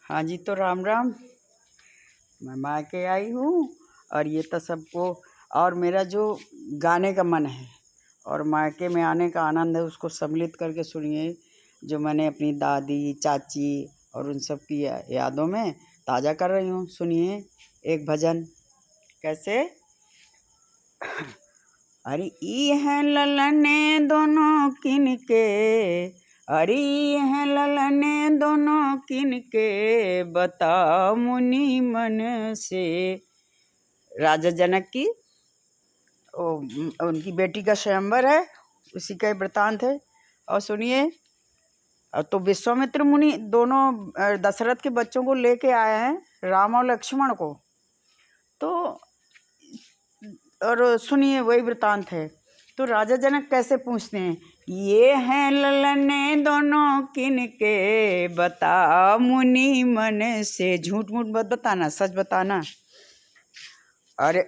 हाँ जी, तो राम राम। मैं मायके आई हूँ और ये तो सबको, और मेरा जो गाने का मन है और मायके में आने का आनंद है उसको सम्मिलित करके सुनिए, जो मैंने अपनी दादी चाची और उन सब की यादों में ताज़ा कर रही हूँ। सुनिए एक भजन। कैसे? अरे ई हैं ललने दोनों किनके, अरे ई हैं ललने दोनों किनके, बताओ मुनि मन से। राजा जनक की उनकी बेटी का स्वयंवर है, उसी का वृतांत है। और सुनिए, अब तो विश्वामित्र मुनि दोनों दशरथ के बच्चों को लेके आए हैं, राम और लक्ष्मण को। तो और सुनिए वही वृतांत है। तो राजा जनक कैसे पूछते हैं, ये हैं ललने दोनों किनके, बता मुनि मन से। झूठ मूठ मत बताना, सच बताना। अरे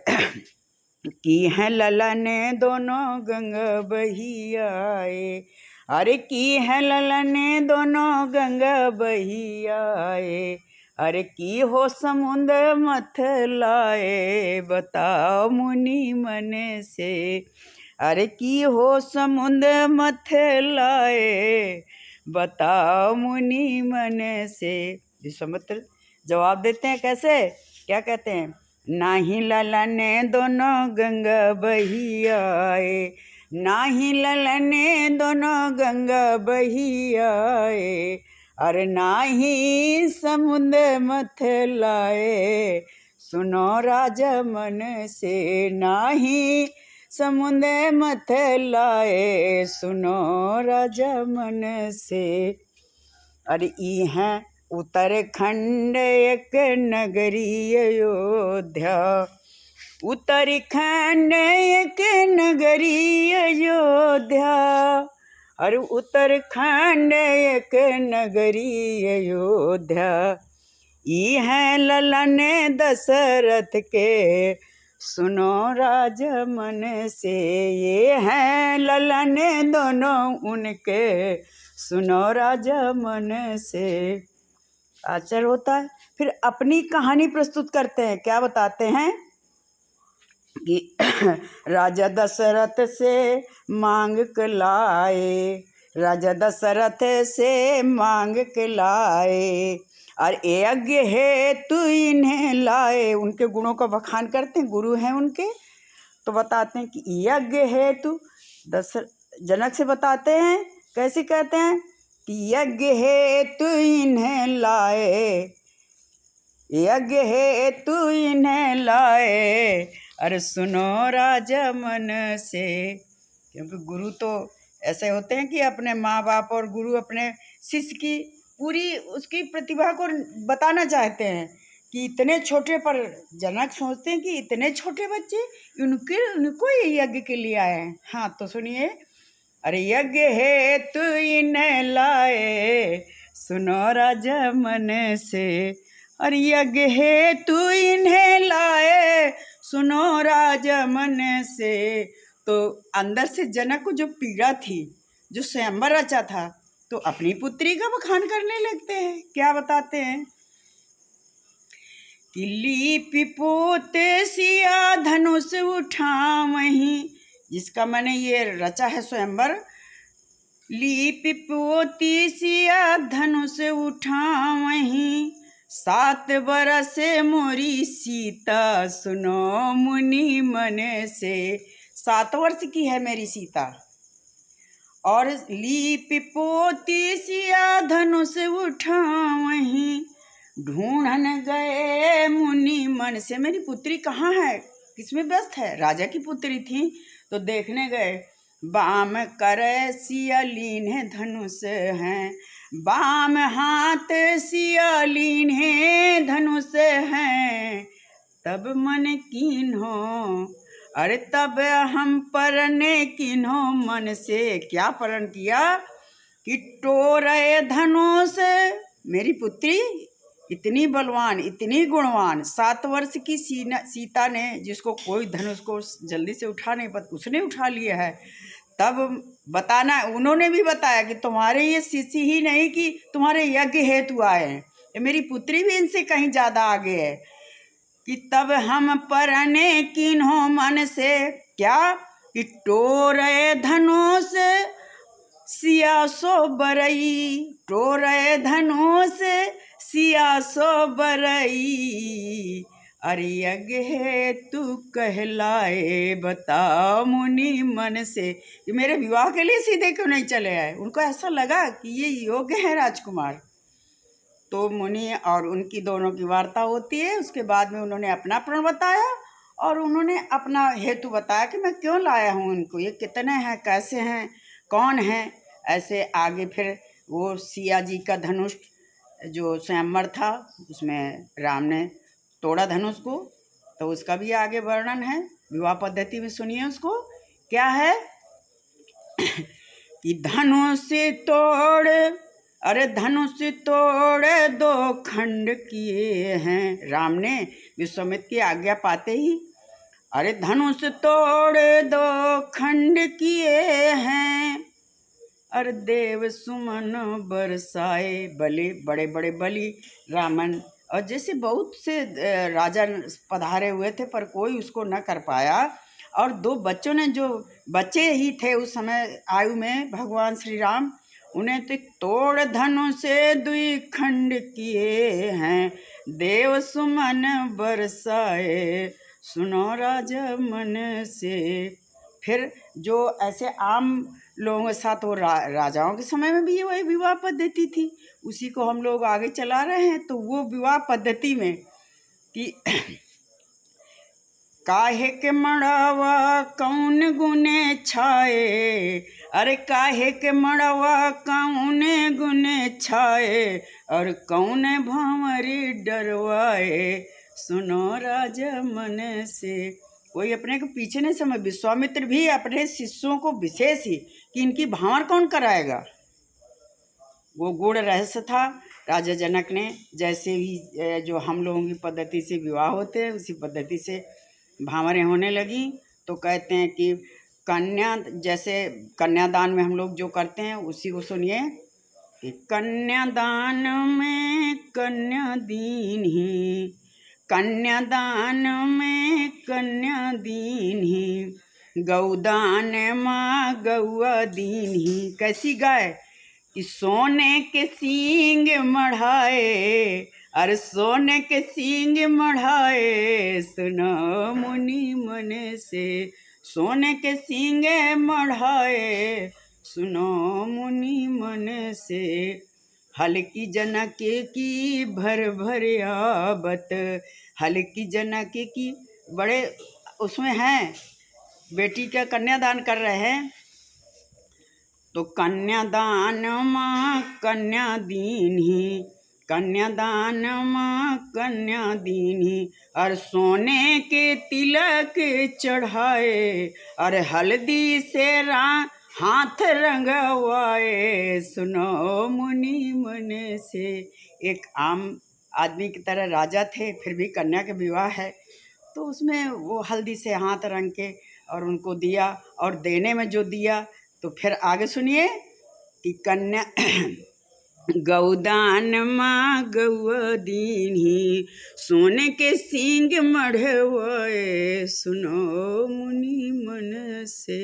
की हैं ललने दोनों गंगा बही आए, अरे की हैं ललने दोनों गंगा बही आए, अरे की हो समुद्र मथ लाए, बताओ मुनि मन से। अरे की हो समुद्र मथ लाए, बताओ मुनि मन से। विश्वामित्र जवाब देते हैं कैसे, क्या कहते हैं, नाही ललने दोनों गंगा बही आए, नाही ललने दोनों गंगा बही आए, अरे नाही समुद्र मथ लाए, सुनो राजा मन से। नाही समुद्र मथ लाए, सुनो राजा मन से। अरे ई हैं उत्तराखंड एक नगरी अयोध्या, उत्तराखंड एक नगरी अयोध्या, अरे उत्तराखंड एक नगरी अयोध्या। ई हैं ललन दशरथ के, सुनो राजा मन से। ये हैं ललन दोनों उनके, सुनो राजा मन से। आश्चर्य होता है। फिर अपनी कहानी प्रस्तुत करते हैं, क्या बताते हैं कि राजा दशरथ से मांग के लाए, राजा दशरथ से मांग के लाए, और यज्ञ है तू इन्हें लाए। उनके गुणों का बखान करते हैं, गुरु हैं उनके, तो बताते हैं कि यज्ञ है तू। जनक से बताते हैं, कैसे कहते हैं कि यज्ञ है तू इन्हें लाए, यज्ञ है तू इन्हें लाए, अरे सुनो राजा मन से। क्योंकि गुरु तो ऐसे होते हैं कि अपने माँ बाप और गुरु अपने शिष्य की पूरी उसकी प्रतिभा को बताना चाहते हैं कि इतने छोटे पर जनक सोचते हैं कि इतने छोटे बच्चे उनको ये यज्ञ के लिए आए हैं। हाँ तो सुनिए, अरे यज्ञ है तू इन्हें लाए, सुनो राजा मन से। अरे यज्ञ है तू इन्हें लाए, सुनो राजा मन से। तो अंदर से जनक को जो पीड़ा थी, जो स्वयंवर रचा था, तो अपनी पुत्री का बखान करने लगते हैं। क्या बताते हैं कि लीपि पोते सिया धनुष उठावहीं, जिसका मैंने ये रचा है स्वयंवर। लीपि पोती सिया धनुष उठावहीं, 7 बरस मोरी सीता, सुनो मुनि मन से। 7 वर्ष की है मेरी सीता। और लीपि पोती सिया धनुष उठावहीं, ढूंढन गए मुनि मन से। मेरी पुत्री कहाँ है, किसमें व्यस्त है? राजा की पुत्री थी, तो देखने गए। बाम कर सिया लीन्हे धनुष हैं, बाम हाथ सिया लीन्हे धनुष हैं, तब मन कीन्हो, अरे तब हम परने किन्हो मन से। क्या परण किया कि टोरे धनुष। मेरी पुत्री इतनी बलवान, इतनी गुणवान, 7 वर्ष की सीता ने, जिसको कोई धनुष को जल्दी से उठा नहीं पाता, उसने उठा लिया है। तब बताना, उन्होंने भी बताया कि तुम्हारे ये शिष्य ही नहीं कि तुम्हारे यज्ञ हेतु आए हैं, ये मेरी पुत्री भी इनसे कहीं ज़्यादा आगे है। कि तब हम परने किन्हों मन से, क्या कि टोरे धनुष सिया सो बरई, टोरे धनुष सिया सो बरई। अरे यज्ञ तू कहलाए बता मुनि मन से। ये मेरे विवाह के लिए सीधे क्यों नहीं चले आए? उनको ऐसा लगा कि ये योग्य है राजकुमार। तो मुनि और उनकी दोनों की वार्ता होती है। उसके बाद में उन्होंने अपना प्रण बताया और उन्होंने अपना हेतु बताया कि मैं क्यों लाया हूँ इनको, ये कितने हैं, कैसे हैं, कौन हैं। ऐसे आगे फिर वो सिया जी का धनुष जो स्वयंवर था उसमें राम ने तोड़ा धनुष को, तो उसका भी आगे वर्णन है विवाह पद्धति में। सुनिए उसको क्या है कि धनुष तोड़, अरे धनुष तोड़ दो खंड किए हैं। राम ने विश्वामित्र की आज्ञा पाते ही अरे धनुष तोड़ दो खंड किए हैं, अरे देव सुमन बरसाए बलि, बड़े बड़े बलि रामन। और जैसे बहुत से राजा पधारे हुए थे पर कोई उसको न कर पाया। और दो बच्चों ने, जो बच्चे ही थे उस समय आयु में भगवान श्री राम, उन्हें तो तोड़ धनु से दुई खंड किए हैं, देव सुमन बरसाए सुनो राजा मन से। फिर जो ऐसे आम लोगों के साथ वो राजाओं के समय में भी वही विवाह पद्धति थी, उसी को हम लोग आगे चला रहे हैं। तो वो विवाह पद्धति में कि काहे के मड़ावा कौन गुने छाए, अरे काहे के मड़ावा कौन गुने छाए, और कौन भंवरी डरवाए सुनो राजा मन से। कोई अपने को पीछे नहीं समझ। विश्वामित्र भी अपने शिष्यों को विशेष ही कि इनकी भांवर कौन कराएगा, वो गूढ़ रहस्य था। राजा जनक ने जैसे भी जो हम लोगों की पद्धति से विवाह होते हैं उसी पद्धति से भांवरें होने लगी। तो कहते हैं कि कन्या, जैसे कन्यादान में हम लोग जो करते हैं उसी को सुनिए कि कन्यादान में कन्या दीन ही, कन्यादान में कन्या दीन ही, गौदान माँ गौआ दीन ही। कैसी गाय कि सोने के सींग मढ़ाए, अरे सोने के सींग मढ़ाए सुनो मुनि मन से, सोने के सींग मढ़ाए सुनो मुनि मन से। हल्की जनक की भर भर आवत, हल्की जनक की, बड़े उसमें हैं बेटी का कन्यादान कर रहे हैं। तो कन्यादान माँ कन्या दीन ही, कन्यादान माँ कन्या दीन ही, और सोने के तिलक चढ़ाए, और हल्दी से हाथ रंगवाए सुनो मुनि मन से। एक आम आदमी की तरह राजा थे, फिर भी कन्या के विवाह है तो उसमें वो हल्दी से हाथ रंग के और उनको दिया। और देने में जो दिया तो फिर आगे सुनिए कि कन्या गौदान माँ गौआ दीन ही, सोने के सींग मढ़वाए सुनो मुनि मन से।